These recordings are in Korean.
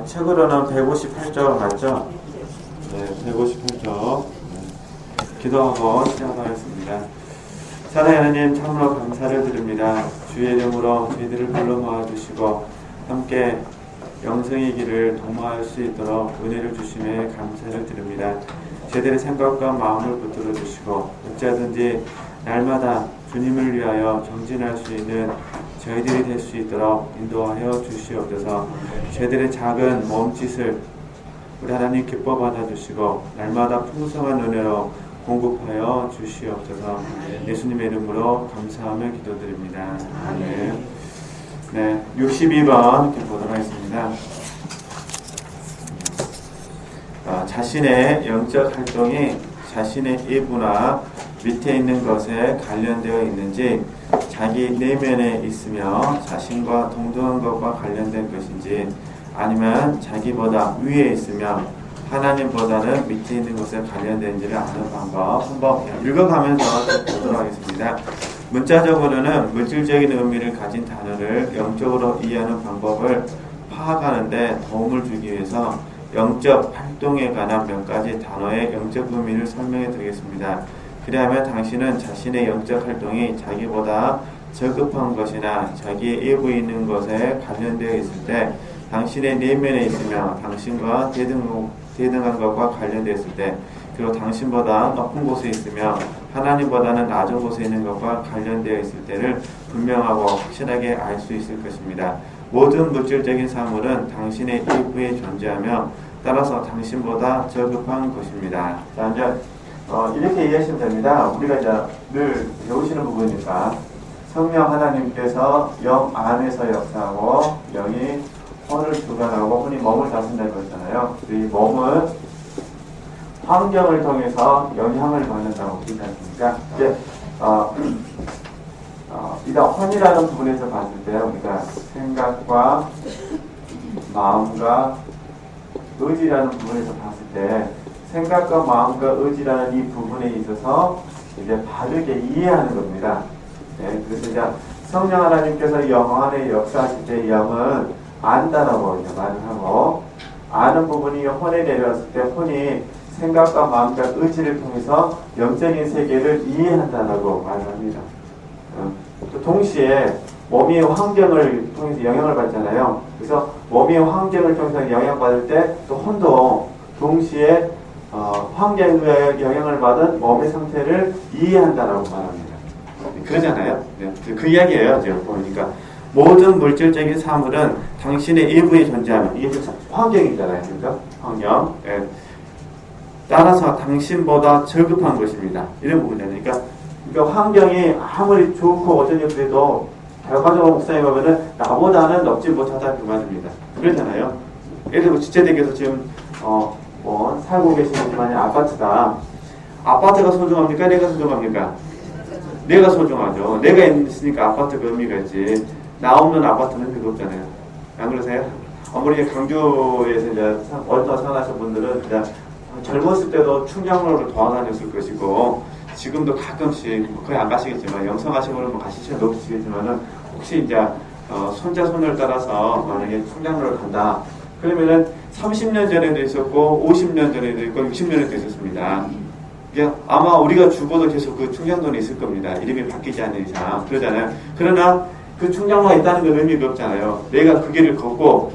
책으로는 158쪽 맞죠? 네, 158쪽. 기도하고 시작하겠습니다. 사랑하는 하나님, 참으로 감사를 드립니다. 주의 이름으로 저희들을 불러 모아주시고 함께 영생의 길을 도모할 수 있도록 은혜를 주심에 감사를 드립니다. 저희들의 생각과 마음을 붙들어 주시고 어찌하든지 날마다 주님을 위하여 정진할 수 있는 저희들이 될 수 있도록 인도하여 주시옵소서. 저희들의 작은 몸짓을 우리 하나님 기뻐 받아주시고 날마다 풍성한 은혜로 공급하여 주시옵소서. 예수님의 이름으로 감사하며 기도드립니다. 아멘. 네, 62번 이렇게 보도록 하겠습니다. 자신의 영적 활동이 자신의 일부나 밑에 있는 것에 관련되어 있는지, 자기 내면에 있으며 자신과 동등한 것과 관련된 것인지, 아니면 자기보다 위에 있으며 하나님보다는 밑에 있는 것에 관련된지를 아는 방법 한번 읽어가면서 보도록 하겠습니다. 문자적으로는 물질적인 의미를 가진 단어를 영적으로 이해하는 방법을 파악하는데 도움을 주기 위해서 영적 활동에 관한 몇 가지 단어의 영적 의미를 설명해 드리겠습니다. 그리하면 당신은 자신의 영적 활동이 자기보다 저급한 것이나 자기의 일부에 있는 것에 관련되어 있을 때, 당신의 내면에 있으며 당신과 대등한 것과 관련되어 있을 때, 그리고 당신보다 높은 곳에 있으며 하나님보다는 낮은 곳에 있는 것과 관련되어 있을 때를 분명하고 확실하게 알 수 있을 것입니다. 모든 물질적인 사물은 당신의 일부에 존재하며 따라서 당신보다 저급한 것입니다. 자, 이제 이렇게 이해하시면 됩니다. 우리가 이제 늘 배우시는 부분이니까 성령 하나님께서 영 안에서 역사하고 영이 혼을 주관하고 혼이 몸을 다스린다고 했잖아요. 이 몸은 환경을 통해서 영향을 받는다고 그러지 않습니까? 이제 일단 혼이라는 부분에서 봤을 때 우리가 생각과 마음과 의지라는 부분에서 봤을 때, 생각과 마음과 의지라는 이 부분에 있어서 이제 바르게 이해하는 겁니다. 네, 그래서 이제 성령 하나님께서 영 안에 역사하실 때 영은 안다라고 이제 말을 하고, 아는 부분이 혼에 내려왔을 때 혼이 생각과 마음과 의지를 통해서 영적인 세계를 이해한다라고 말을 합니다. 또 동시에 몸이 환경을 통해서 영향을 받잖아요. 그래서 몸이 환경을 통해서 영향받을 때 또 혼도 동시에 환경에 영향을 받은 몸의 상태를 이해한다라고 말합니다. 그러잖아요. 네, 그 이야기예요. 지금 보니까 모든 물질적인 사물은 당신의 일부에 존재하는, 이게 환경이잖아요. 그러니까 환경. 네. 따라서 당신보다 저급한 것입니다. 이런 부분이잖아요. 그러니까 환경이 아무리 좋고 어쩌니 그래도 결과적으로 목사님 보면은 나보다는 높지 못하다 그 말입니다. 그러잖아요. 예를 들어 지체댁에서 지금 살고 계시지만 아파트다. 아파트가 소중합니까? 내가 소중합니까? 내가 소중하죠. 내가 있으니까 아파트가 의미가 있지. 나 없는 아파트는 의미가 없잖아요. 안 그러세요? 아무리 강주에서 이제 어떤 생활하신 분들은 이제 젊었을 때도 충장로를 돌아다녔을 것이고, 지금도 가끔씩 거의 안 가시겠지만 영성하시고는 뭐 가시지 않으시겠지만은 혹시 이제 손자 손을 따라서 만약에 충장로를 간다. 그러면은 30년 전에도 있었고 50년 전에도 있고 60년에도 있었습니다. 아마 우리가 죽어도 계속 그 충장로는 있을 겁니다. 이름이 바뀌지 않는 이상. 그러잖아요. 그러나 그 충장로가 있다는 건 의미가 없잖아요. 내가 그 길을 걷고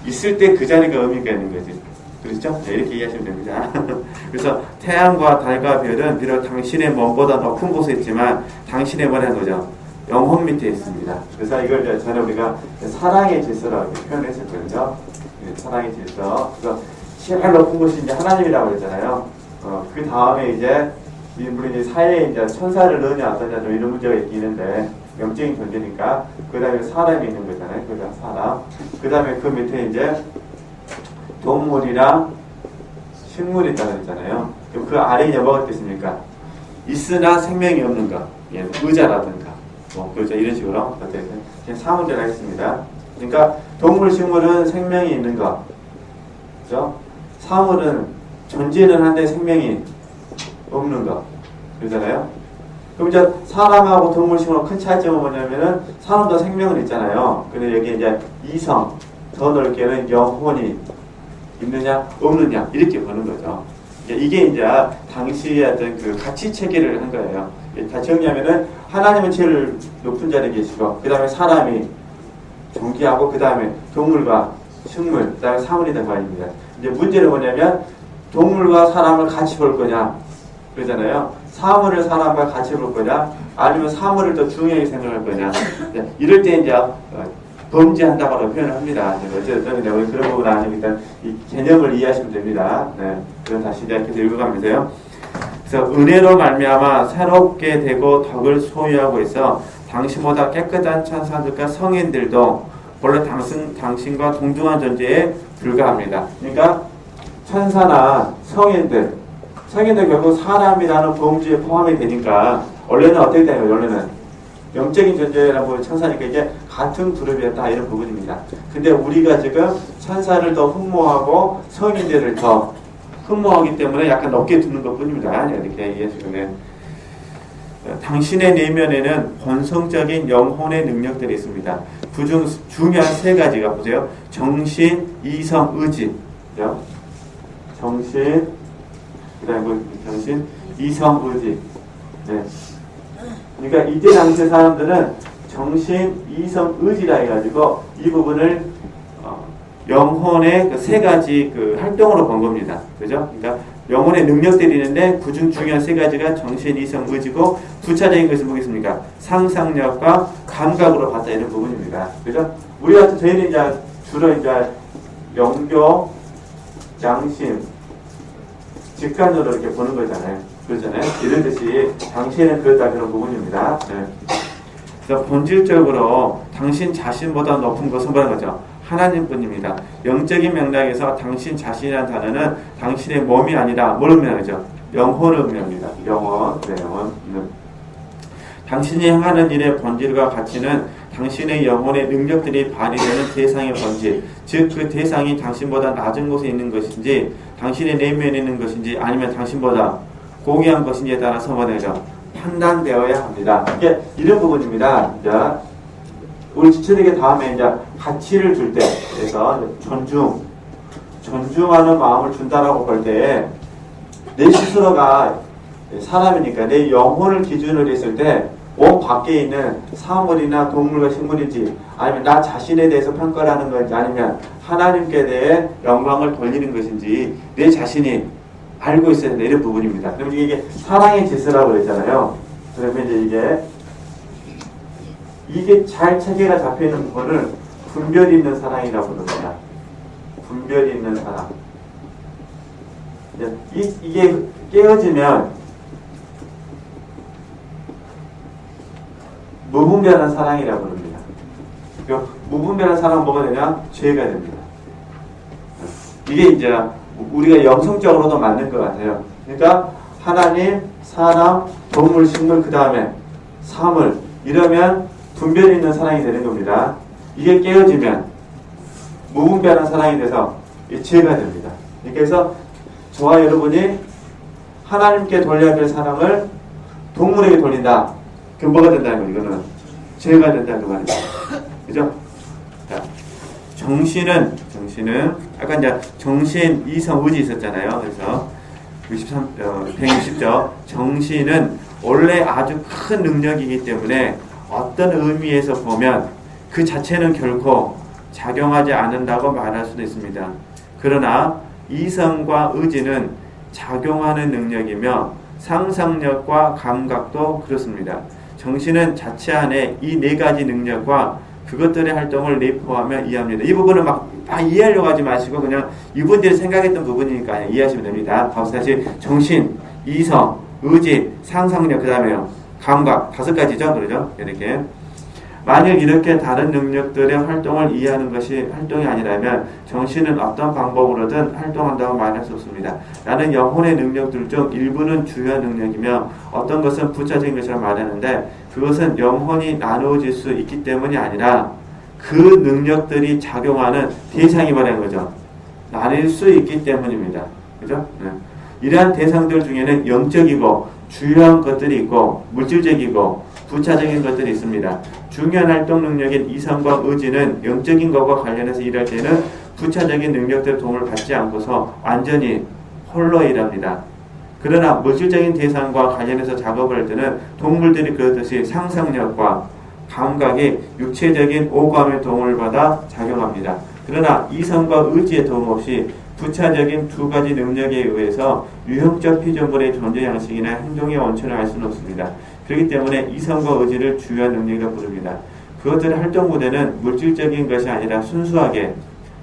있을 때 그 자리가 의미가 있는 거지. 그렇죠? 네, 이렇게 이해하시면 됩니다. 그래서 태양과 달과 별은 비록 당신의 몸보다 높은 곳에 있지만 당신의 뭐라는 거죠? 영혼 밑에 있습니다. 그래서 이걸 전에 우리가 사랑의 질서라고 표현했었거든요. 사랑의 질서. 그래서 제일 높은 곳이 이제 하나님이라고 했잖아요. 그 다음에 이제 물론 이제 사회에 이제 천사를 넣느냐 어떠냐 좀 이런 문제가 있는데 영적인 존재니까 그 다음에 사람이 있는 거잖아요. 그다음 사람. 그 다음에 그 밑에 이제 동물이랑 식물이 있다고 했잖아요. 그럼 그 아래에 뭐가 있겠습니까? 있으나 생명이 없는 것. 예, 의자라든가 그렇죠. 이런 식으로 그냥 사문제가 있습니다. 그러니까 동물, 식물은 생명이 있는 것. 그죠? 사물은 존재는 한데 생명이 없는 것. 그러잖아요. 그럼 이제 사람하고 동물, 식물하고 큰 차이점은 뭐냐면은 사람도 생명은 있잖아요. 근데 여기 이제 이성, 더 넓게는 영혼이 있느냐 없느냐 이렇게 보는 거죠. 이게 이제 당시의 어떤 그 가치 체계를 한 거예요. 다 정리하면은 하나님은 제일 높은 자리에 계시고 그 다음에 사람이 존귀하고 그 다음에 동물과 식물 그 다음에 사물이다 말입니다. 이제 문제는 뭐냐면 동물과 사람을 같이 볼 거냐 그러잖아요. 사물을 사람과 같이 볼 거냐 아니면 사물을 더 중요하게 생각할 거냐 이럴 때 이제 범죄한다고 표현을 합니다. 어쨌든 그런 부분 아니니까 이 개념을 이해하시면 됩니다. 네, 그럼 다시 이렇게 읽어가면서요. 그래서 은혜로 말미암아 새롭게 되고 덕을 소유하고 있어 당신보다 깨끗한 천사들과 성인들도 원래 당신과 동등한 존재에 불과합니다. 그러니까 천사나 성인들 결국 사람이라는 범주에 포함이 되니까 원래는 어떻게 되는 거예요? 원래는 영적인 존재라고 천사니까 이게 같은 그룹이었다 이런 부분입니다. 근데 우리가 지금 천사를 더 흠모하고 성인들을 더 흠모하기 때문에 약간 높게 두는 것 뿐입니다. 이렇게 이해하시면 당신의 내면에는 본성적인 영혼의 능력들이 있습니다. 그중 중요한 세 가지가 보세요. 정신, 이성, 의지. 정신, 그다음에 정신, 이성, 의지. 네. 그러니까 이때 당시 사람들은 정신, 이성, 의지라 해가지고 이 부분을 영혼의 그 세 가지 그 활동으로 본 겁니다. 그죠? 그러니까 영혼의 능력들이 있는데 그중 중요한 세 가지가 정신, 이성, 의지고 부차적인 것은 뭐겠습니까? 상상력과 감각으로 봤다 이런 부분입니다. 그죠? 저희는 이제 주로 이제 영교, 양심, 직관으로 이렇게 보는 거잖아요. 그렇잖아요. 이런 뜻이 당신은 그렇다 그런 부분입니다. 네. 그래서 본질적으로 당신 자신보다 높은 것은 뭐라는 거죠? 하나님뿐입니다. 영적인 맥락에서 당신 자신이라는 단어는 당신의 몸이 아니라 뭘 의미하죠? 영혼을 의미합니다. 영혼. 당신이 행하는 일의 본질과 가치는 당신의 영혼의 능력들이 발휘되는 대상의 본질, 즉 그 대상이 당신보다 낮은 곳에 있는 것인지 당신의 내면에 있는 것인지 아니면 당신보다 고귀한 것인지에 따라서 뭐냐죠? 판단되어야 합니다. 이게 이런 부분입니다. 자, 우리 지체에게 다음에 이제 가치를 줄 때, 그래서 존중하는 마음을 준다라고 볼 때, 내 스스로가 사람이니까 내 영혼을 기준으로 했을 때, 몸 밖에 있는 사물이나 동물과 식물인지, 아니면 나 자신에 대해서 평가를 하는 건지, 아니면 하나님께 대해 영광을 돌리는 것인지, 내 자신이 알고 있어야 되는 이런 부분입니다. 그럼 이게 사랑의 지수라고 그랬잖아요. 그러면 이제 이게 잘 체계가 잡혀있는 부분을 분별 있는 사랑이라고 부릅니다. 분별 있는 사랑. 이게 깨어지면 무분별한 사랑이라고 부릅니다. 무분별한 사랑은 뭐가 되냐? 죄가 됩니다. 이게 이제 우리가 영성적으로도 맞는 것 같아요. 그러니까 하나님, 사람, 동물, 식물, 그 다음에 사물 이러면 분별 있는 사랑이 되는 겁니다. 이게 깨어지면 무분별한 사랑이 돼서 죄가 됩니다. 그래서 저와 여러분이 하나님께 돌려야 될 사랑을 동물에게 돌린다. 그럼 뭐가 된다는 거예요? 이거는 죄가 된다는 거 말입니다. 그죠? 자, 정신은 아까 이제 정신, 이성, 의지 있었잖아요. 그래서 160조 정신은 원래 아주 큰 능력이기 때문에 어떤 의미에서 보면 그 자체는 결코 작용하지 않는다고 말할 수도 있습니다. 그러나 이성과 의지는 작용하는 능력이며 상상력과 감각도 그렇습니다. 정신은 자체 안에 이 네 가지 능력과 그것들의 활동을 내포하며 이해합니다. 이 부분은 막 이해하려고 하지 마시고 그냥 이분들이 생각했던 부분이니까 이해하시면 됩니다. 다시 정신, 이성, 의지, 상상력, 그 다음에요 감각 5가지죠. 그러죠? 이렇게 만일 이렇게 다른 능력들의 활동을 이해하는 것이 활동이 아니라면 정신은 어떤 방법으로든 활동한다고 말할 수 없습니다. 나는 영혼의 능력들 중 일부는 주요 능력이며 어떤 것은 부차적인 것이라고 말하는데 그것은 영혼이 나누어질 수 있기 때문이 아니라 그 능력들이 작용하는 대상이 말하는 거죠. 나뉠 수 있기 때문입니다. 그죠? 네. 이러한 대상들 중에는 영적이고 주요한 것들이 있고 물질적이고 부차적인 것들이 있습니다. 중요한 활동 능력인 이성과 의지는 영적인 것과 관련해서 일할 때는 부차적인 능력들의 도움을 받지 않고서 완전히 홀로 일합니다. 그러나 물질적인 대상과 관련해서 작업을 할 때는 동물들이 그렇듯이 상상력과 감각이 육체적인 오감의 도움을 받아 작용합니다. 그러나 이성과 의지의 도움 없이 부차적인 두 가지 능력에 의해서 유형적 피조물의 존재 양식이나 행동의 원천을 알 수는 없습니다. 그렇기 때문에 이성과 의지를 주요한 능력이라고 부릅니다. 그것들의 활동 무대는 물질적인 것이 아니라 순수하게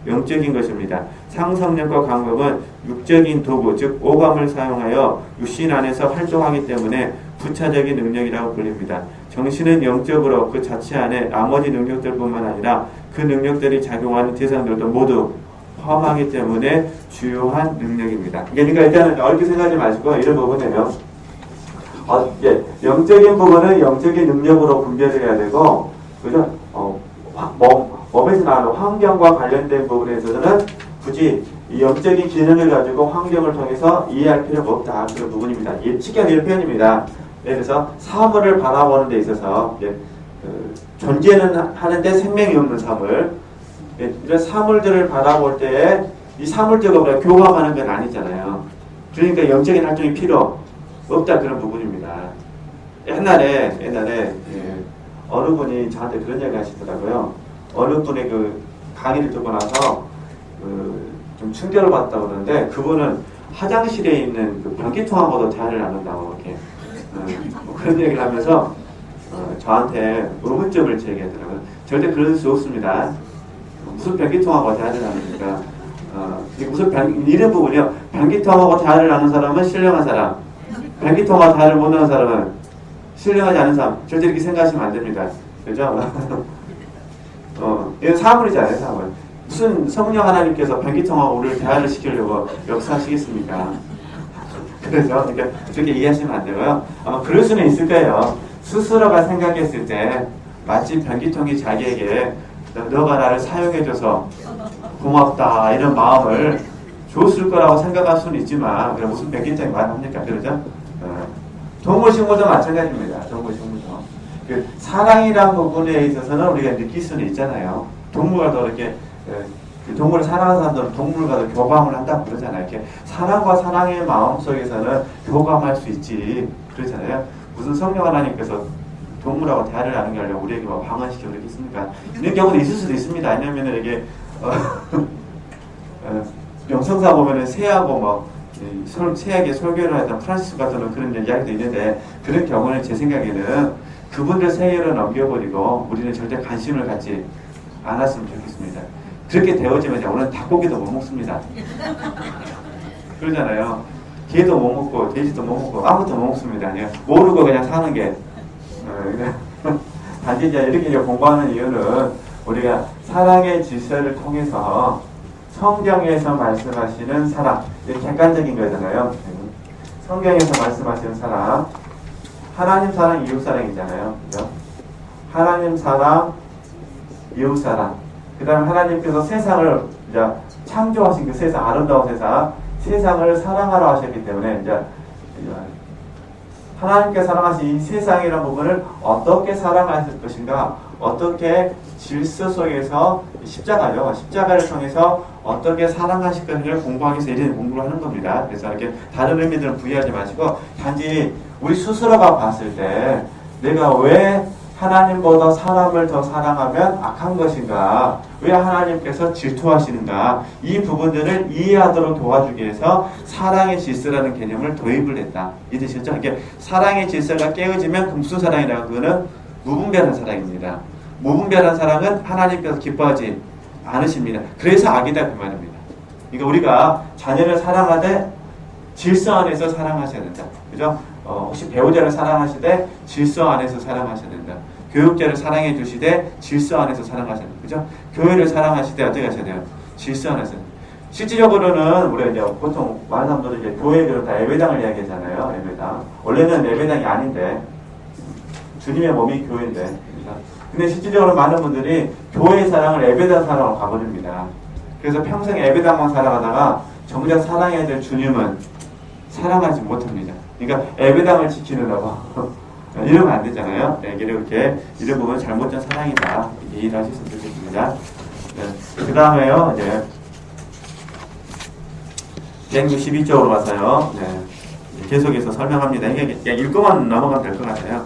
영적인 것입니다. 상상력과 감각은 육적인 도구, 즉 오감을 사용하여 육신 안에서 활동하기 때문에 부차적인 능력이라고 불립니다. 정신은 영적으로 그 자체 안에 나머지 능력들뿐만 아니라 그 능력들이 작용하는 대상들도 모두 포함하기 때문에 주요한 능력입니다. 그러니까 일단은 어렵게 생각하지 마시고 이런 부분에는 영적인 부분은 영적인 능력으로 분별을 해야 되고, 그죠? 몸에서 나오는 환경과 관련된 부분에 있어서는 굳이 이 영적인 기능을 가지고 환경을 통해서 이해할 필요가 없다. 그런 부분입니다. 예측한 이런 표현입니다. 예를 들어서 사물을 바라보는 데 있어서 존재는 하는데 생명이 없는 사물, 이런 사물들을 바라볼 때 이 사물들과 교감하는 건 아니잖아요. 그러니까 영적인 활동이 필요 없다. 그런 부분입니다. 옛날에 어느 분이 저한테 그런 얘기 하시더라고요. 어느 분의 그 강의를 듣고 나서 좀 충격을 받았다고 그러는데, 그분은 화장실에 있는 그 변기통하고도 대화를 나눈다고 이렇게 그런 얘기를 하면서 저한테 의문점을 제기하더라고요. 절대 그럴 수 없습니다. 무슨 변기통하고 대화를 나누니까 무슨 이런 부분이요. 변기통하고 대화를 나누는 사람은 신령한 사람, 변기통하고 대화를 못 나누는 사람은 신령하지 않은 사람. 절대 이렇게 생각하시면 안 됩니다. 그죠? 이건 사물이잖아요, 사물. 무슨 성령 하나님께서 변기통하고 우리를 대화를 시키려고 역사하시겠습니까? 그래서 그렇게 이해하시면 안 되고요. 그럴 수는 있을 거예요. 스스로가 생각했을 때 마치 변기통이 자기에게 너가 나를 사용해줘서 고맙다 이런 마음을 줬을 거라고 생각할 수는 있지만, 무슨 변기통이 말합니까? 그러죠? 동물식물도 마찬가지입니다. 동물식물도. 그 사랑이란 부분에 있어서는 우리가 느낄 수는 있잖아요. 동물과도 이렇게 동물을 사랑하는 사람들은 동물과도 교감을 한다고 그러잖아요. 이렇게 사랑과 사랑의 마음 속에서는 교감할 수 있지 그러잖아요. 무슨 성령 하나님께서 동물하고 대화를 나누는 게 아니라 우리에게 막 방언시켜 그러겠습니까? 이런 경우도 있을 수도 있습니다. 왜냐면은 이게 영성사 보면은 새하고 새에게 설교를 했던 프란시스 같은 그런 이야기도 있는데, 그런 경우는 제 생각에는 그분들 세계로 넘겨버리고 우리는 절대 관심을 갖지 않았으면 좋겠습니다. 그렇게 되어지면 오늘 닭고기도 못 먹습니다. 그러잖아요. 개도 못 먹고 돼지도 못 먹고 아무것도 못 먹습니다. 모르고 그냥 사는 게 단지 이렇게 공부하는 이유는 우리가 사랑의 질서를 통해서 성경에서 말씀하시는 사랑, 이게 객관적인 거잖아요. 성경에서 말씀하시는 사랑, 하나님 사랑, 이웃 사랑이잖아요. 그죠? 하나님 사랑, 이웃 사랑. 그 다음에 하나님께서 세상을 이제 창조하신 그 세상, 아름다운 세상을 사랑하러 하셨기 때문에 이제 하나님께 사랑하신 이 세상이라는 부분을 어떻게 사랑하실 것인가, 어떻게 질서 속에서 십자가를 통해서 어떻게 사랑하실 것인가를 공부하기 위해서 이런 공부를 하는 겁니다. 그래서 이렇게 다른 의미들은 부여하지 마시고 단지 우리 스스로가 봤을 때 내가 왜 하나님보다 사람을 더 사랑하면 악한 것인가, 왜 하나님께서 질투하시는가, 이 부분들을 이해하도록 도와주기 위해서 사랑의 질서라는 개념을 도입을 했다. 이 뜻이죠. 이게 사랑의 질서가 깨어지면 그 무슨 사랑이라고? 그거는 무분별한 사랑입니다. 무분별한 사랑은 하나님께서 기뻐하지 않으십니다. 그래서 악이다 그 말입니다. 그러니까 우리가 자녀를 사랑하되 질서 안에서 사랑하셔야 된다. 그죠? 혹시 배우자를 사랑하시되 질서 안에서 사랑하셔야 된다. 교육자를 사랑해 주시되 질서 안에서 사랑하셔야 된다. 그죠? 교회를 사랑하시되 어떻게 하셔야 돼요? 질서 안에서. 실질적으로는 우리가 이제 보통 많은 사람들은 이제 교회들은 다 예배당을 이야기하잖아요. 예배당. 원래는 예배당이 아닌데 주님의 몸이 교회인데. 근데 실질적으로 많은 분들이 교회의 사랑을 예배당 사랑으로 가버립니다. 그래서 평생 예배당만 살아가다가 정작 사랑해야 될 주님은 사랑하지 못합니다. 그러니까 예배당을 지키느라고 이러면 안 되잖아요. 네, 이렇게 이런 부분은 잘못된 사랑이다. 이렇게 이해를 하셨으면 좋겠습니다. 네, 그 다음에요, 이제 162쪽으로 가서요. 네, 계속해서 설명합니다. 이게 그냥 읽고만 넘어가면 될 것 같아요.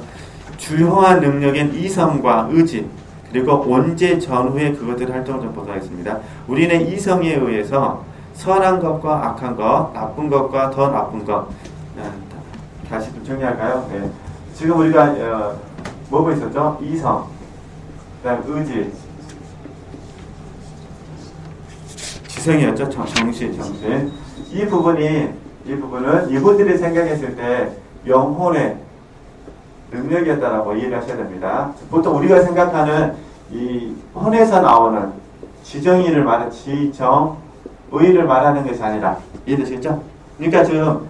주요한 능력인 이성과 의지, 그리고 원죄 전후의 그것들의 활동을 좀 보도록 하겠습니다. 우리는 이성에 의해서 선한 것과 악한 것, 나쁜 것과 더 나쁜 것. 다시 좀 정리할까요? 네. 지금 우리가 뭐고 있었죠? 이성, 그다음 의지, 지성이었죠? 정신. 이 부분은 이분들이 생각했을 때 영혼의 능력이었다라고 이해를 하셔야 됩니다. 보통 우리가 생각하는 이 혼에서 나오는 지정의를 말하는 것이 아니라, 이해되시겠죠? 그러니까 지금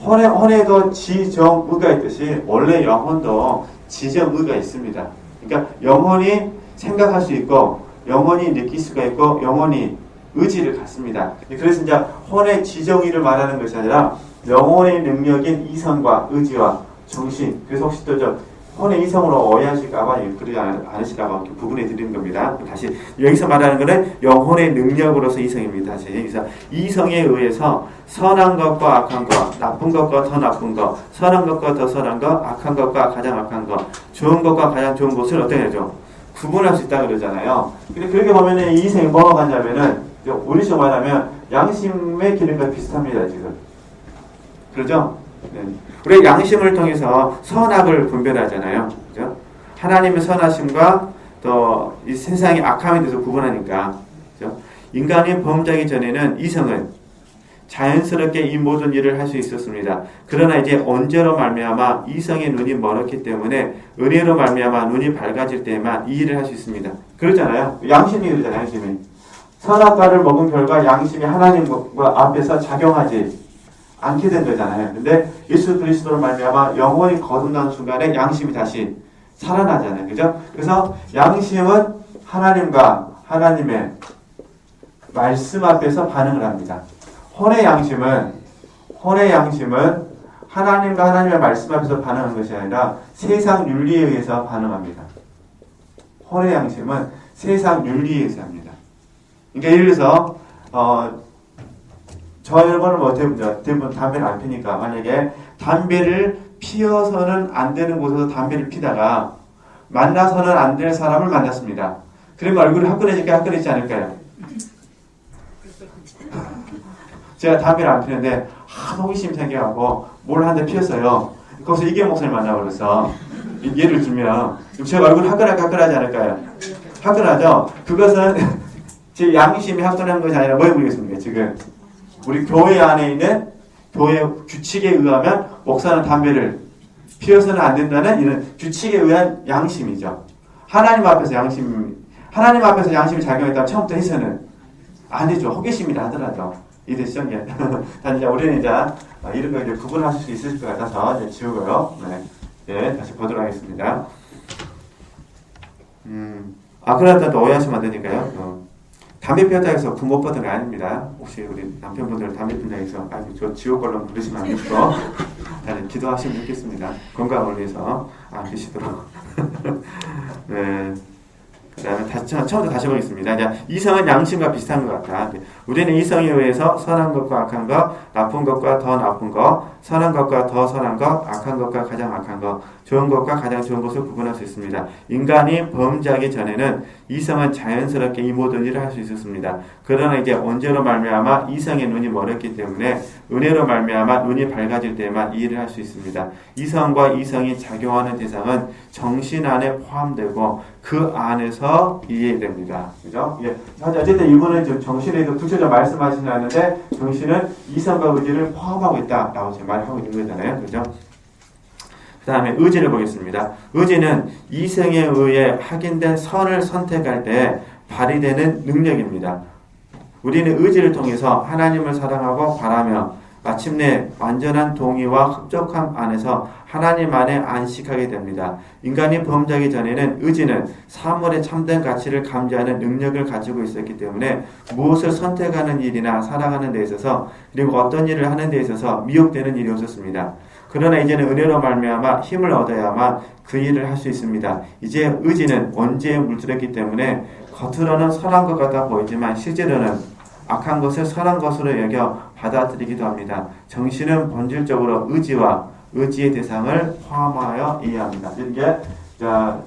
혼에도 지정의가 있듯이 원래 영혼도 지정의가 있습니다. 그러니까 영혼이 생각할 수 있고 영혼이 느낄 수가 있고 영혼이 의지를 갖습니다. 그래서 이제 혼의 지정의를 말하는 것이 아니라 영혼의 능력인 이성과 의지와 정신. 그래서 혹시 또 혼의 이성으로 오해하실까봐 그러지 않으시라고 부분해 드리는 겁니다. 다시 여기서 말하는 것은 영혼의 능력으로서 이성입니다. 다시 여기서 이성에 의해서 선한 것과 악한 것, 나쁜 것과 더 나쁜 것, 선한 것과 더 선한 것, 악한 것과 가장 악한 것, 좋은 것과 가장 좋은 것을 어떻게 하죠? 구분할 수 있다 그러잖아요. 근데 그렇게 보면은 이 이성이 뭐가 같냐면은 우리식으로 말하면 양심의 기능과 비슷합니다. 지금 그러죠? 네. 우리 양심을 통해서 선악을 분별하잖아요. 그죠? 하나님의 선하심과 또 이 세상의 악함에 대해서 구분하니까. 그죠? 인간이 범죄하기 전에는 이성은 자연스럽게 이 모든 일을 할 수 있었습니다. 그러나 이제 언제로 말미암아 이성의 눈이 멀었기 때문에 은혜로 말미암아 눈이 밝아질 때에만 이 일을 할 수 있습니다. 그러잖아요. 양심이 그러잖아요. 양심이. 선악과를 먹은 결과 양심이 하나님과 앞에서 작용하지 않게 된 거잖아요. 근데 예수 그리스도로 말미암아 영혼이 거듭난 순간에 양심이 다시 살아나잖아요. 그죠? 그래서 양심은 하나님과 하나님의 말씀 앞에서 반응을 합니다. 혼의 양심은 하나님과 하나님의 말씀 앞에서 반응하는 것이 아니라 세상 윤리에 의해서 반응합니다. 혼의 양심은 세상 윤리에 의해서 합니다. 그러니까 예를 들어서 저 여러분은 뭐 대부분 담배를 안 피니까 만약에 담배를 피워서는 안 되는 곳에서 담배를 피다가 만나서는 안 될 사람을 만났습니다. 그러면 얼굴이 화끈해지지 않을까요? 제가 담배를 안 피는데 하도 호기심이 생겨갖고 뭘 한 대 피웠어요. 거기서 이계 목사님 만나버려서 예를 들면 제가 얼굴이 화끈하지 않을까요? 화끈하죠? 그것은 제 양심이 화끈한 것이 아니라 뭐 해보겠습니까? 지금 우리 교회 안에 있는 교회 규칙에 의하면 목사는 담배를 피워서는 안 된다는 이런 규칙에 의한 양심이죠. 하나님 앞에서 양심이 작용했다면 처음부터 해서는 안 되죠. 호기심이라 하더라도. 이해되시죠? 단지 우리는 이제 이런 거 이제 구분하실 수 있을 것 같아서 이제 지우고요. 네, 다시 보도록 하겠습니다. 그러다 또 오해하시면 안 되니까요. 담배 피웠다 해서 구 못 받은 거 아닙니다. 혹시 우리 남편분들 담배 피운다 해서 저 지옥 걸로 부르시면 안 되고 기도하시면 좋겠습니다. 건강을 위해서 안 피시도록. 네. 그 다음에 처음부터 다시 보겠습니다. 이제 이성은 양심과 비슷한 것 같다. 우리는 이성에 의해서 선한 것과 악한 것, 나쁜 것과 더 나쁜 것, 선한 것과 더 선한 것, 악한 것과 가장 악한 것, 좋은 것과 가장 좋은 것을 구분할 수 있습니다. 인간이 범죄하기 전에는 이성은 자연스럽게 이 모든 일을 할 수 있었습니다. 그러나 이제 언제로 말미암아 이성의 눈이 멀었기 때문에 은혜로 말미암아 눈이 밝아질 때만 이 일을 할 수 있습니다. 이성과 이성이 작용하는 대상은 정신 안에 포함되고 그 안에서 이해됩니다. 그죠? 예. 어쨌든 이분은 좀 정신에도 구체적으로 말씀하시는데 정신은 이성과 의지를 포함하고 있다라고 지금 말하고 있는 거잖아요. 그죠? 그 다음에 의지를 보겠습니다. 의지는 이성에 의해 확인된 선을 선택할 때 발휘되는 능력입니다. 우리는 의지를 통해서 하나님을 사랑하고 바라며 마침내 완전한 동의와 흡족함 안에서 하나님 안에 안식하게 됩니다. 인간이 범죄하기 전에는 의지는 사물의 참된 가치를 감지하는 능력을 가지고 있었기 때문에 무엇을 선택하는 일이나 살아가는 데 있어서 그리고 어떤 일을 하는 데 있어서 미혹되는 일이 없었습니다. 그러나 이제는 은혜로 말미암아 힘을 얻어야만 그 일을 할 수 있습니다. 이제 의지는 원죄에 물들었기 때문에 겉으로는 선한 것 같아 보이지만 실제로는 악한 것을 선한 것으로 여겨 받아들이기도 합니다. 정신은 본질적으로 의지와 의지의 대상을 포함하여 이해합니다. 이게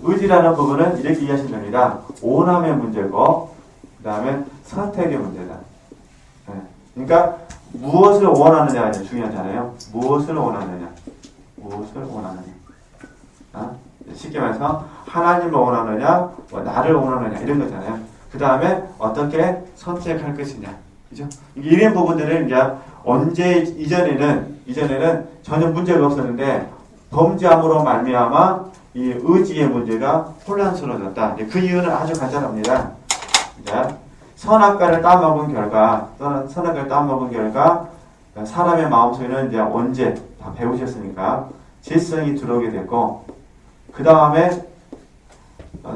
의지라는 부분은 이렇게 이해하시면 됩니다. 오남의 문제고 그 다음에 선택의 문제다. 그러니까 무엇을 원하느냐가 중요하잖아요. 무엇을 원하느냐. 무엇을 원하느냐. 쉽게 말해서 하나님을 원하느냐, 나를 원하느냐 이런 거잖아요. 그 다음에 어떻게 선택할 것이냐. 그죠? 이런 부분들은 이제 이전에는 전혀 문제가 없었는데 범죄함으로 말미암아 이 의지의 문제가 혼란스러워졌다. 그 이유는 아주 간단합니다. 선악과를 따먹은 결과 사람의 마음속에는 이제 언제 다 배우셨으니까 지성이 들어오게 됐고, 그 다음에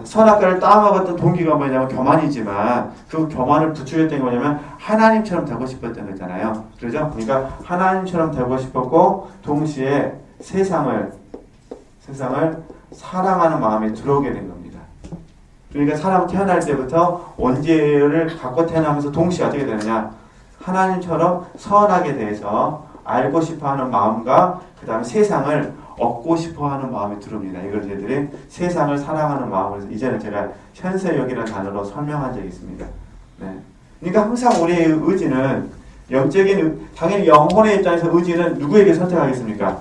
선악과를 따먹었던 동기가 뭐냐면 교만이지만 그 교만을 부추겼던 게 뭐냐면 하나님처럼 되고 싶었던 거잖아요. 그렇죠? 그러니까 하나님처럼 되고 싶었고 동시에 세상을 사랑하는 마음이 들어오게 된 겁니다. 그러니까 사람 태어날 때부터 원죄를 갖고 태어나면서 동시에 어떻게 되느냐, 하나님처럼 선하게 대해서 알고 싶어하는 마음과 그 다음에 세상을 얻고 싶어하는 마음이 들어옵니다. 이걸 저희들이 세상을 사랑하는 마음으로 이제는 제가 현세욕이라는 단어로 설명한 적이 있습니다. 네. 그러니까 항상 우리의 의지는 영적인, 당연히 영혼의 입장에서 의지는 누구에게 선택하겠습니까?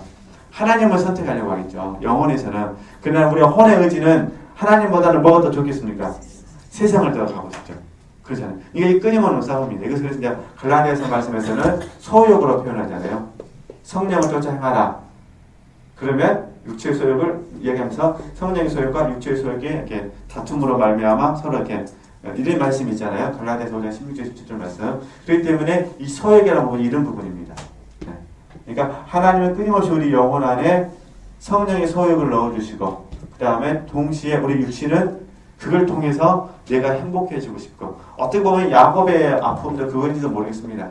하나님을 선택하려고 하겠죠. 영혼에서는. 그러나 우리 혼의 의지는 하나님보다는 뭐가 더 좋겠습니까? 세상을 더 가고 싶죠. 그렇잖아요. 이게 끊임없는 싸움입니다. 이것을 그래서 이제 갈라디아서 말씀에서는 소욕으로 표현하잖아요. 성령을 쫓아 행하라. 그러면 육체의 소욕을 이야기하면서 성령의 소욕과 육체의 소욕이 이렇게 다툼으로 말미암아 서로 이렇게 이런 말씀이 있잖아요. 갈라디아서 5장 16절 17절 말씀. 그렇기 때문에 이 소욕이라는 부분이 이런 부분입니다. 그러니까 하나님은 끊임없이 우리 영혼 안에 성령의 소욕을 넣어주시고 그 다음에 동시에 우리 육신은 그걸 통해서 내가 행복해지고 싶고, 어떻게 보면 야곱의 아픔도 그건지도 모르겠습니다.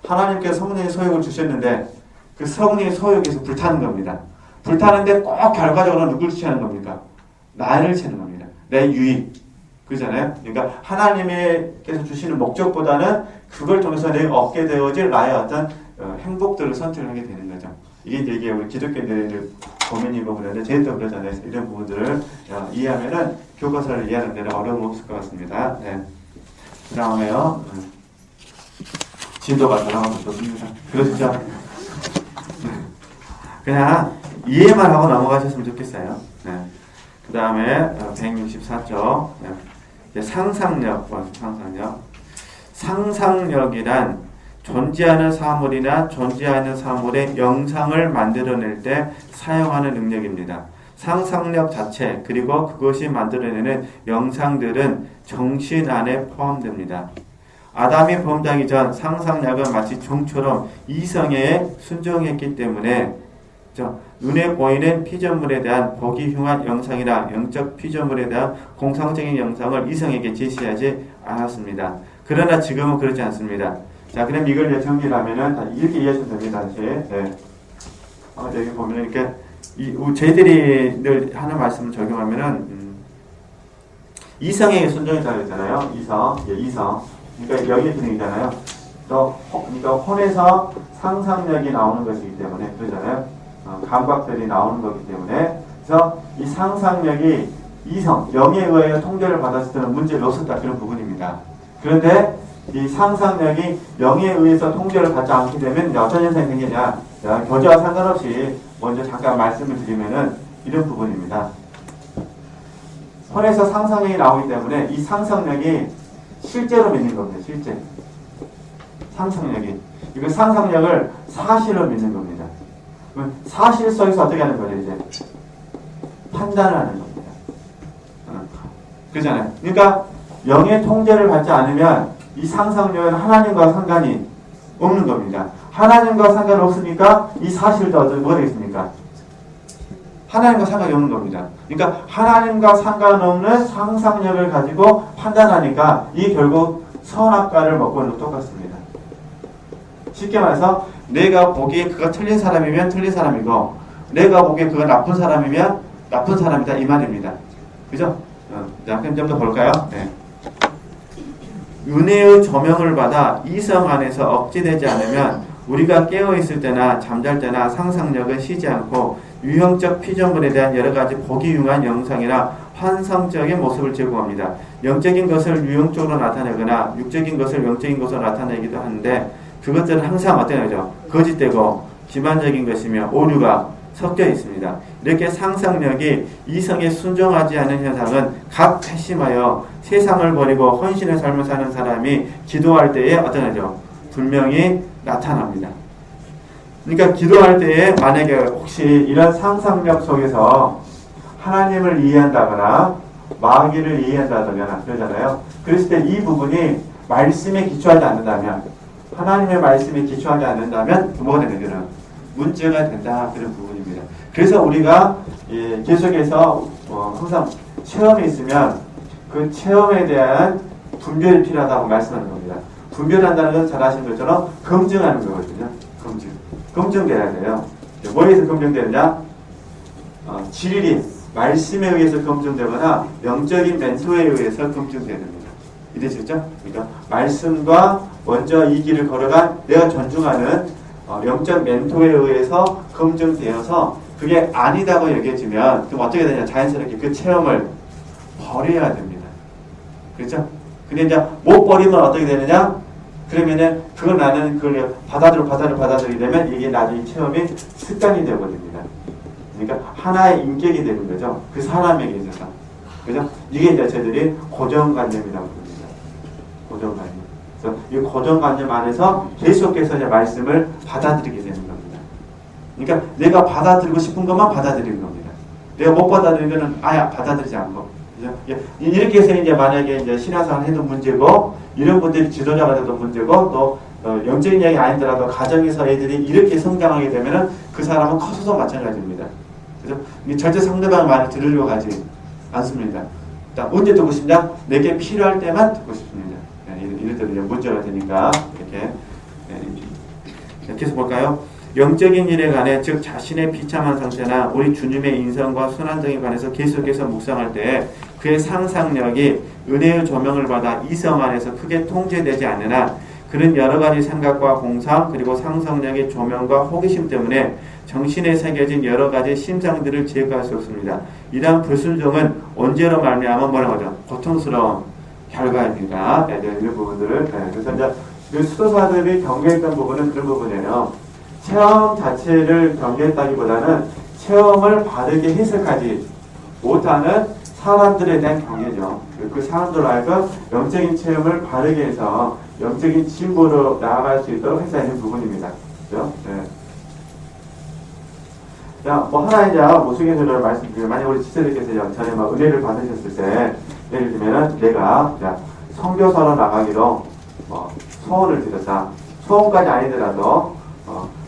하나님께서 성령의 소욕을 주셨는데 그 성령의 소욕에서 불타는 겁니다. 불타는데 꼭 결과적으로 누굴 취하는 겁니까? 나를 취하는 겁니다. 내 유익. 그렇잖아요? 그러니까 하나님께서 주시는 목적보다는 그걸 통해서 내가 얻게 되어질 나의 어떤 행복들을 선택을 하게 되는 거죠. 이게 우리 기독교인들의 고민이 부분인데 저희도 그러잖아요. 이런 부분들을 이해하면은 교과서를 이해하는 데는 어려움이 없을 것 같습니다. 네. 그 다음에요. 진도가 돌아가면 좋습니다. 그러시죠? 그냥 이해만 하고 넘어가셨으면 좋겠어요. 네. 그 다음에 164쪽 상상력이란 존재하는 사물이나 존재하는 사물의 영상을 만들어낼 때 사용하는 능력입니다. 상상력 자체 그리고 그것이 만들어내는 영상들은 정신 안에 포함됩니다. 아담이 범죄하기 전 상상력은 마치 종처럼 이성에 순종했기 때문에 눈에 보이는 피조물에 대한 보기 흉한 영상이나 영적 피조물에 대한 공상적인 영상을 이성에게 제시하지 않았습니다. 그러나 지금은 그렇지 않습니다. 자, 그럼 이걸 정리를 하면은 이렇게 이해하시면 됩니다. 다시. 네. 여기 보면은 이렇게 저희들이 늘 하는 말씀을 적용하면은 이성에게 순종이라고 했잖아요. 이성. 그러니까 여기 기능이잖아요. 그러니까 혼에서 상상력이 나오는 것이기 때문에 그러잖아요. 감각들이 나오는 거기 때문에 그래서 이 상상력이 이성, 영에 의하여 통제를 받았을 때는 문제가 없었다 그런 부분입니다. 그런데 이 상상력이 영에 의해서 통제를 받지 않게 되면 어떤 현상이 생기냐, 교제와 상관없이 먼저 잠깐 말씀을 드리면은 이런 부분입니다. 혼에서 상상력이 나오기 때문에 이 상상력이 실제로 믿는 겁니다. 실제 상상력이 이거 상상력을 사실로 믿는 겁니다. 사실 속에서 어떻게 하는 거예요? 이제 판단을 하는 겁니다. 그렇잖아요. 그러니까 영의 통제를 받지 않으면 이 상상력은 하나님과 상관이 없는 겁니다. 하나님과 상관없으니까 이 사실도 뭐가 되겠습니까? 하나님과 상관이 없는 겁니다. 그러니까 하나님과 상관없는 상상력을 가지고 판단하니까 이 결국 선악과를 먹고는 똑같습니다. 쉽게 말해서 내가 보기에 그가 틀린 사람이면 틀린 사람이고 내가 보기에 그가 나쁜 사람이면 나쁜 사람이다 이 말입니다. 그죠? 자, 그럼 좀 더 볼까요? 네. 은혜의 조명을 받아 이성 안에서 억제되지 않으면 우리가 깨어있을 때나 잠잘 때나 상상력은 쉬지 않고 유형적 피조물에 대한 여러 가지 보기 흉한 영상이나 환상적인 모습을 제공합니다. 영적인 것을 유형적으로 나타내거나 육적인 것을 영적인 것으로 나타내기도 하는데 그것들은 항상 어떤 거죠? 거짓되고 기만적인 것이며 오류가 섞여 있습니다. 이렇게 상상력이 이성에 순종하지 않은 현상은 각 회심하여 세상을 버리고 헌신의 삶을 사는 사람이 기도할 때에 어떤 거죠? 분명히 나타납니다. 그러니까 기도할 때에 만약에 혹시 이런 상상력 속에서 하나님을 이해한다거나 마귀를 이해한다거나 그러잖아요. 그랬을 때 이 부분이 말씀에 기초하지 않는다면 하나님의 말씀에 기초하지 않는다면 뭐가 되는 거는 문제가 된다 그런 부분입니다. 그래서 우리가 계속해서 항상 체험이 있으면 그 체험에 대한 분별이 필요하다고 말씀하는 겁니다. 분별한다는 건 잘 아시는 것처럼 검증하는 거거든요. 검증돼야 돼요. 뭐에서 검증되느냐? 진리, 말씀에 의해서 검증되거나 영적인 멘토에 의해서 검증됩니다. 이해되셨죠? 그러니까 말씀과 먼저 이 길을 걸어간 내가 존중하는 영적 멘토에 의해서 검증되어서 그게 아니다고 여겨지면 그럼 어떻게 되냐? 자연스럽게 그 체험을 버려야 됩니다. 그렇죠? 근데 이제 못 버리면 어떻게 되느냐? 그러면은 그걸 나는 그걸 받아들이게 되면 이게 나중에 체험이 습관이 되어버립니다. 그러니까 하나의 인격이 되는 거죠. 그 사람에게 있어서. 그죠? 이게 이제 저희들이 고정관념이라고 부릅니다. 고정관념. 그래서 이 고정관념 안에서 계속해서 이제 말씀을 받아들이게 되는 겁니다. 그러니까 내가 받아들이고 싶은 것만 받아들이는 겁니다. 내가 못 받아들이는 것은 아예 받아들이지 않고. 그죠? 이렇게 해서 이제 만약에 이제 신앙생활 해도 문제고, 이런 분들이 지도자가 돼도 문제고, 또 영적인 이야기 아니더라도 가정에서 애들이 이렇게 성장하게 되면은 그 사람은 커서도 마찬가지입니다. 그죠? 절대 상대방 말을 들으려고 하지 않습니다. 언제 듣고 싶냐? 내게 필요할 때만 듣고 싶습니다. 이럴 때도 문제가 되니까 이렇게 해서 볼까요? 영적인 일에 관해 즉 자신의 비참한 상태나 우리 주님의 인성과 순환 등에 관해서 계속해서 묵상할 때 그의 상상력이 은혜의 조명을 받아 이성 안에서 크게 통제되지 않으나 그는 여러 가지 생각과 공상 그리고 상상력의 조명과 호기심 때문에 정신에 새겨진 여러 가지 심상들을 제거할 수 없습니다. 이러한 불순종은 언제로 말미암아 뭐라고 하죠? 고통스러운 결과입니다. 이런 부분들을 그래서 이제 그 수도사들이 경계했던 부분은 그런 부분이에요. 체험 자체를 경계했다기보다는 체험을 바르게 해석하지 못하는 사람들에 대한 경계죠. 그 사람들 알고 영적인 체험을 바르게 해서 영적인 진보로 나아갈 수 있도록 해야 하는 부분입니다. 그렇죠? 네. 자, 뭐 하나 이제 모순계설을 말씀드리면 만약 우리 지체들께서 전에 막 은혜를 받으셨을 때 예를 들면은 내가 선교사로 나가기로 소원을 드렸다. 소원까지 아니더라도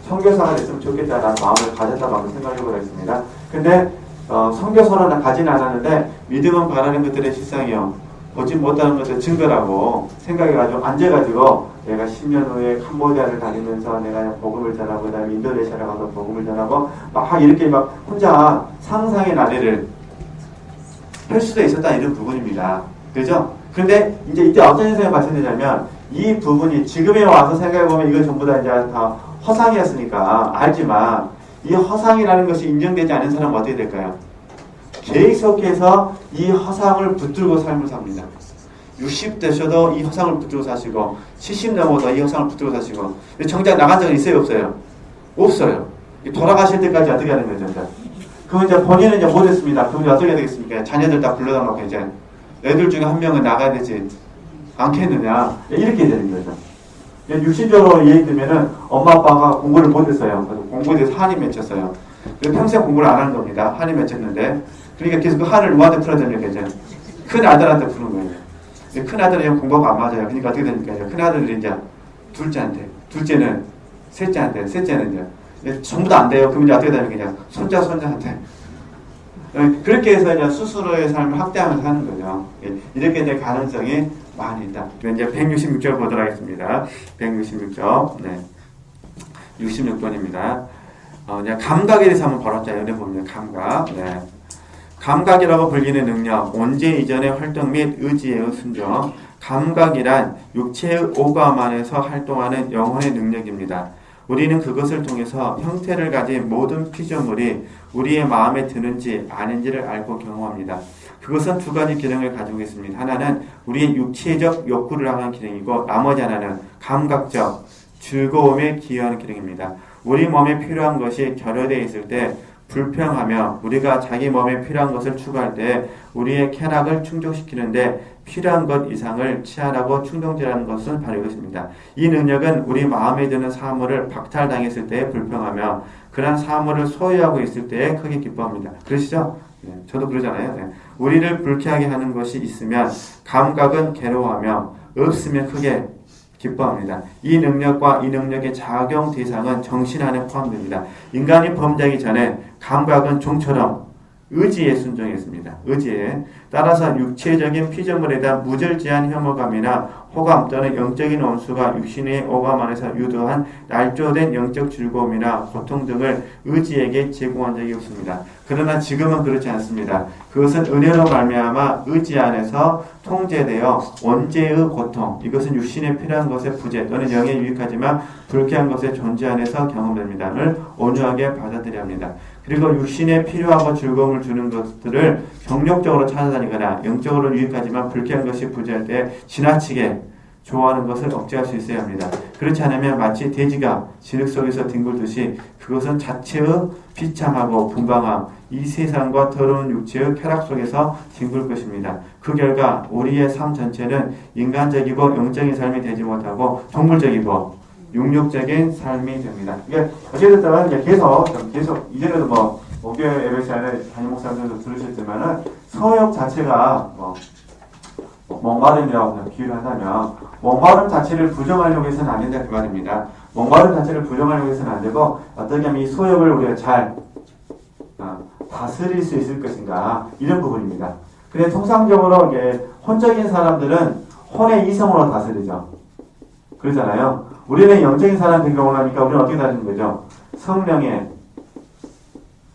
선교사가 됐으면 좋겠다라는 마음을 가졌다고 한번 생각해보라 했습니다. 근데 선교사로는 가진 않았는데 믿음은 바라는 것들의 실상이요 보지 못하는 것들 증거라고 생각해가지고 앉아가지고 내가 10년 후에 캄보디아를 다니면서 내가 복음을 전하고 그다음에 인도네시아를 가서 복음을 전하고 막 이렇게 막 혼자 상상의 나래를 할 수도 있었다 이런 부분입니다. 그죠? 근데 이제 이때 어떤 현상이 발생되냐면 이 부분이 지금에 와서 생각해보면 이건 전부 다 이제 다 허상이었으니까 알지만 이 허상이라는 것이 인정되지 않은 사람은 어떻게 될까요? 계속해서 이 허상을 붙들고 삶을 삽니다. 60 되셔도 이 허상을 붙들고 사시고 70 넘어도 이 허상을 붙들고 사시고 정작 나간 적은 있어요? 없어요? 없어요. 돌아가실 때까지 어떻게 하는 거죠? 그럼 이제 본인은 이제 못했습니다. 그럼 어떻게 해야 되겠습니까? 자녀들 다 불러다 놓고 이제 애들 중에 한 명은 나가야 되지 않겠느냐 이렇게 되는 거죠. 육신적으로 예를 들면은 엄마 아빠가 공부를 못했어요. 공부에 대해서 한이 맺혔어요. 평생 공부를 안 하는 겁니다. 한이 맺혔는데 그러니까 계속 그 한을 누구한테 풀어야 됩니까? 이제 큰 아들한테 푸는 거예요. 큰 아들은 공부가 안 맞아요. 그러니까 어떻게 됩니까? 큰 아들이 이제 둘째한테, 둘째는 셋째한테, 셋째는 이제 전부 다 안 돼요. 그러면 이제 어떻게 됩니까? 손자한테. 그렇게 해서 이제 스스로의 삶을 확대하면서 하는 거죠. 이렇게 될 가능성이 많이 있다. 이제 166절 보도록 하겠습니다. 166절. 네. 66번입니다. 이제 감각에 대해서 한번 벌었자 여기 보면 감각. 네. 감각이라고 불리는 능력, 원죄 이전의 활동 및 의지의 순종. 감각이란 육체의 오감 안에서 활동하는 영혼의 능력입니다. 우리는 그것을 통해서 형태를 가진 모든 피조물이 우리의 마음에 드는지 아닌지를 알고 경험합니다. 그것은 두 가지 기능을 가지고 있습니다. 하나는 우리의 육체적 욕구를 향한 기능이고 나머지 하나는 감각적 즐거움에 기여하는 기능입니다. 우리 몸에 필요한 것이 결여되어 있을 때 불평하며 우리가 자기 몸에 필요한 것을 추구할 때 우리의 쾌락을 충족시키는데 필요한 것 이상을 취하라고 충동질하는 것은 바로 이것입니다. 이 능력은 우리 마음에 드는 사물을 박탈당했을 때 불평하며 그러한 사물을 소유하고 있을 때에 크게 기뻐합니다. 그러시죠? 네, 저도 그러잖아요. 네. 우리를 불쾌하게 하는 것이 있으면 감각은 괴로워하며 없으면 크게 기뻐합니다. 이 능력과 이 능력의 작용 대상은 정신 안에 포함됩니다. 인간이 범죄하기 전에 감각은 종처럼 의지에 순종했습니다. 의지에. 따라서 육체적인 피조물에 대한 무절제한 혐오감이나 호감 또는 영적인 원수가 육신의 오감 안에서 유도한 날조된 영적 즐거움이나 고통 등을 의지에게 제공한 적이 없습니다. 그러나 지금은 그렇지 않습니다. 그것은 은혜로 말미암아 의지 안에서 통제되어 원죄의 고통, 이것은 육신에 필요한 것의 부재 또는 영에 유익하지만 불쾌한 것의 존재 안에서 경험됩니다.를 온유하게 받아들여야 합니다. 그리고 육신에 필요하고 즐거움을 주는 것들을 경력적으로 찾아다니거나 영적으로 유익하지만 불쾌한 것이 부재할 때 지나치게 좋아하는 것을 억제할 수 있어야 합니다. 그렇지 않으면 마치 돼지가 진흙 속에서 뒹굴듯이 그것은 자체의 비참하고 분방함, 이 세상과 더러운 육체의 쾌락 속에서 뒹굴 것입니다. 그 결과 우리의 삶 전체는 인간적이고 영적인 삶이 되지 못하고 동물적이고 육력적인 삶이 됩니다. 이게 어쨌든 계속 이전에도 목요 예배 시간에 담임 목사님들도 들으셨지만은 서역 자체가 목마름이라고 비유를 한다면 목마름 자체를 부정하려고 해서는 안 된다 그 말입니다. 목마름 자체를 부정하려고 해서는 안 되고 어떻게 하면 이 소역을 우리가 잘 다스릴 수 있을 것인가 이런 부분입니다. 근데 통상적으로 이게 혼적인 사람들은 혼의 이성으로 다스리죠. 그러잖아요. 우리는 영적인 사람들 경우를 하니까 우리는 어떻게 다스리는 거죠? 성령의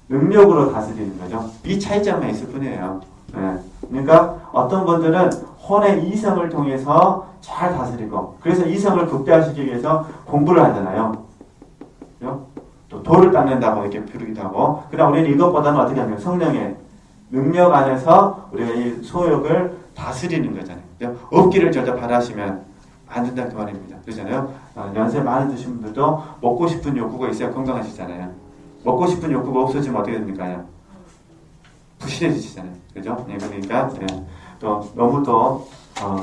능력으로 다스리는 거죠. 이 차이점만 있을 뿐이에요. 네. 그러니까 어떤 분들은 혼의 이성을 통해서 잘 다스리고 그래서 이성을 극대화시키기 위해서 공부를 하잖아요. 그죠? 또 돌을 닦는다고 이렇게 부르기도 하고 그러나 우리는 이것보다는 어떻게 하면 성령의 능력 안에서 우리가 이 소욕을 다스리는 거잖아요. 그죠? 없기를 절대 바라시면 안 된다 그 말입니다. 그러잖아요. 연세 많이 드신 분들도 먹고 싶은 욕구가 있어야 건강하시잖아요. 먹고 싶은 욕구가 없어지면 어떻게 됩니까? 부실해지시잖아요. 그죠? 네, 그러니까 또 너무 또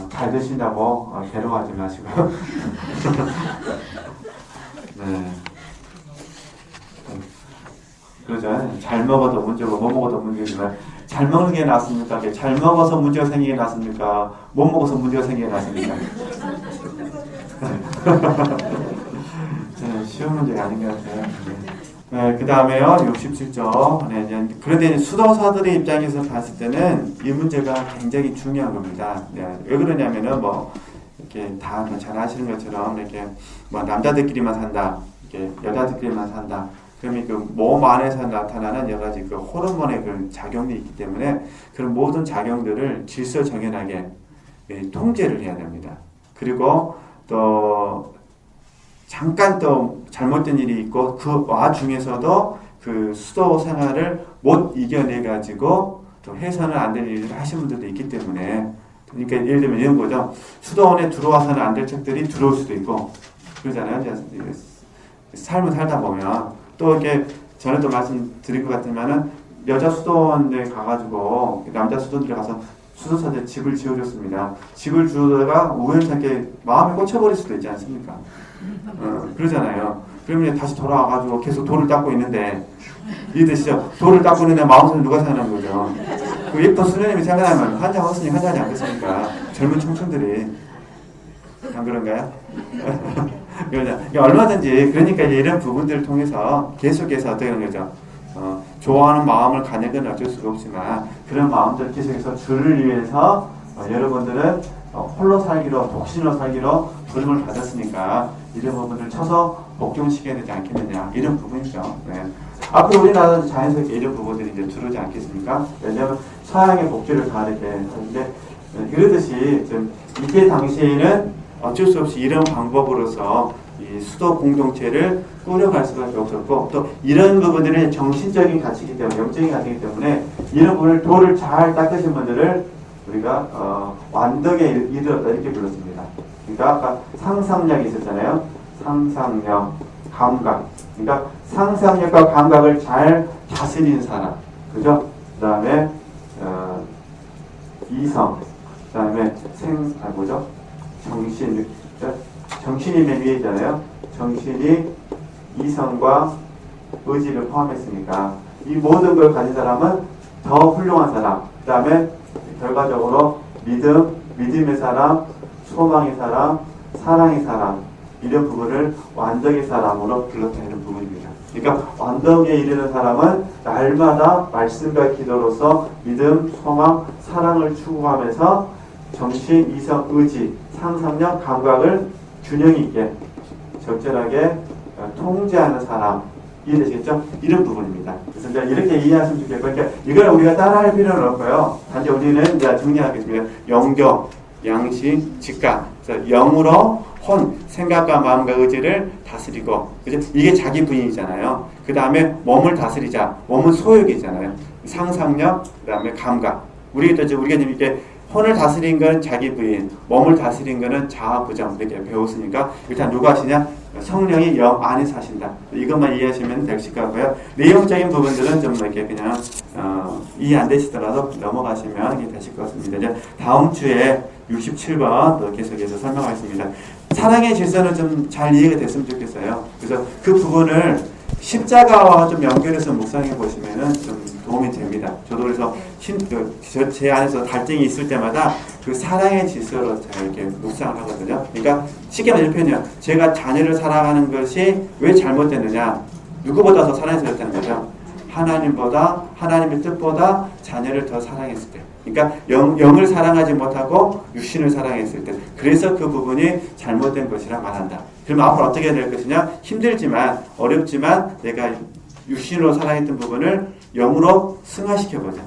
잘 드신다고 괴로워하지 마시고 네. 그러죠. 잘 먹어도 문제고 못 먹어도 문제지만 잘 먹는 게 낫습니까? 잘 먹어서 문제가 생기게 낫습니까? 못 먹어서 문제가 생기게 낫습니까? 쉬운 문제가 아닌 것 같아요. 네, 그 다음에요, 67쪽. 네, 그런데 수도사들의 입장에서 봤을 때는 이 문제가 굉장히 중요한 겁니다. 네, 왜 그러냐면은 이렇게 다 잘 아시는 것처럼 이렇게 남자들끼리만 산다, 이렇게 여자들끼리만 산다. 그러면 그 몸 안에서 나타나는 여러 가지 그 호르몬의 그 작용이 있기 때문에 그런 모든 작용들을 질서정연하게 통제를 해야 됩니다. 그리고 또 잠깐 또 잘못된 일이 있고 그 와중에서도 그 수도 생활을 못 이겨내 가지고 또 해서는 안 될 일을 하신 분들도 있기 때문에 그러니까 예를 들면 이런 거죠. 수도원에 들어와서는 안 될 책들이 들어올 수도 있고 그러잖아요. 삶을 살다 보면 또 이렇게 전에도 말씀드린 것 같지만은 여자 수도원에 가가지고 남자 수도원들에 가서 수도사들 집을 지어줬습니다. 집을 주다가 우연찮게 마음에 꽂혀버릴 수도 있지 않습니까? 그러잖아요. 그러면 다시 돌아와가지고 계속 돌을 닦고 있는데 이해되시죠? 돌을 닦고 있는데 마음속에 누가 생각나는 거죠? 그 예쁜 수녀님이 생각나면 한잔 왔으니 한잔이 않겠습니까? 젊은 청춘들이 안 그런가요? 그러니까 얼마든지 그러니까 이런 부분들을 통해서 계속해서 어떻게 하는 거죠? 좋아하는 마음을 가진 건 어쩔 수가 없지만 그런 마음들 계속해서 주를 위해서 여러분들은 홀로 살기로 독신으로 살기로 부름을 받았으니까 이런 부분을 쳐서 복종시켜야 되지 않겠느냐 이런 부분이죠. 네. 앞으로 우리나라도 자연스럽게 이런 부분들이 이제 줄어들지 않겠습니까? 왜냐하면 서양의 복지를 가르게 하는데 그러듯이 좀 이때 당시에는 어쩔 수 없이 이런 방법으로서 이 수도 공동체를 꾸려갈 수밖에 없었고 또 이런 부분들은 정신적인 가치이기 때문에 영적인 가치이기 때문에 이런 부분을 도를 잘 닦으신 분들을 우리가 완덕에 이르렀다 이렇게 불렀습니다. 그러니까 아까 상상력이 있었잖아요. 상상력, 감각. 그러니까 상상력과 감각을 잘 다스리는 사람, 그죠? 그 다음에 이성, 그 다음에 정신, 정신이 맨 위에 있잖아요. 정신이 이성과 의지를 포함했으니까 이 모든 걸 가진 사람은 더 훌륭한 사람. 그 다음에 결과적으로 믿음의 사람, 소망의 사람, 사랑의 사람 이런 부분을 완덕의 사람으로 불렀다 이런 부분입니다. 그러니까 완덕에 이르는 사람은 날마다 말씀과 기도로서 믿음, 소망, 사랑을 추구하면서 정신, 이성, 의지, 상상력, 감각을 균형 있게 적절하게 통제하는 사람 이해되시겠죠? 이런 부분입니다. 그래서 이제 이렇게 이해하시면 좋겠고 그러니까 이걸 우리가 따라할 필요는 없고요. 단지 우리는 이제 정리하겠습니다. 영적, 양심, 직각. 그래서 영으로 혼, 생각과 마음과 의지를 다스리고, 그죠? 이게 자기 부인이잖아요. 그 다음에 몸을 다스리자. 몸은 소욕이잖아요. 상상력, 그 다음에 감각. 우리가 지금 이렇게 혼을 다스린 건 자기 부인, 몸을 다스린 거는 자아 부정 이렇게 배웠으니까 일단 누가 하시냐? 성령이 영 안에 사신다. 이것만 이해하시면 될 것 같고요. 내용적인 부분들은 좀 이렇게 그냥 이해 안 되시더라도 넘어가시면 이게 되실 것 같습니다. 이제 다음 주에 67번 또 계속해서 설명하겠습니다. 사랑의 질서는 좀 잘 이해가 됐으면 좋겠어요. 그래서 그 부분을 십자가와 좀 연결해서 묵상해 보시면은 좀 도움이 됩니다. 저도 그래서 제 안에서 갈등이 있을 때마다 그 사랑의 질서로 제가 이렇게 묵상을 하거든요. 그러니까 쉽게 말해 표현해요. 제가 자녀를 사랑하는 것이 왜 잘못됐느냐? 누구보다 더 사랑했었다는 거죠. 하나님의 뜻보다 자녀를 더 사랑했을 때. 그러니까 영을 사랑하지 못하고 육신을 사랑했을 때. 그래서 그 부분이 잘못된 것이라 말한다. 그러면 앞으로 어떻게 해야 될 것이냐? 힘들지만 어렵지만 내가 육신으로 사랑했던 부분을 영으로 승화시켜보자.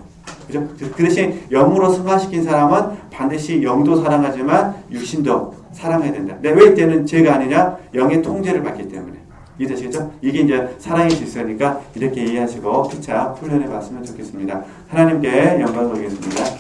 그죠? 그 대신 영으로 승화시킨 사람은 반드시 영도 사랑하지만 육신도 사랑해야 된다. 근데 왜 이때는 죄가 아니냐? 영의 통제를 받기 때문에. 이해되시겠죠? 이게 이제 사랑의 질서니까 이렇게 이해하시고 피차 훈련해 봤으면 좋겠습니다. 하나님께 영광을 돌리겠습니다.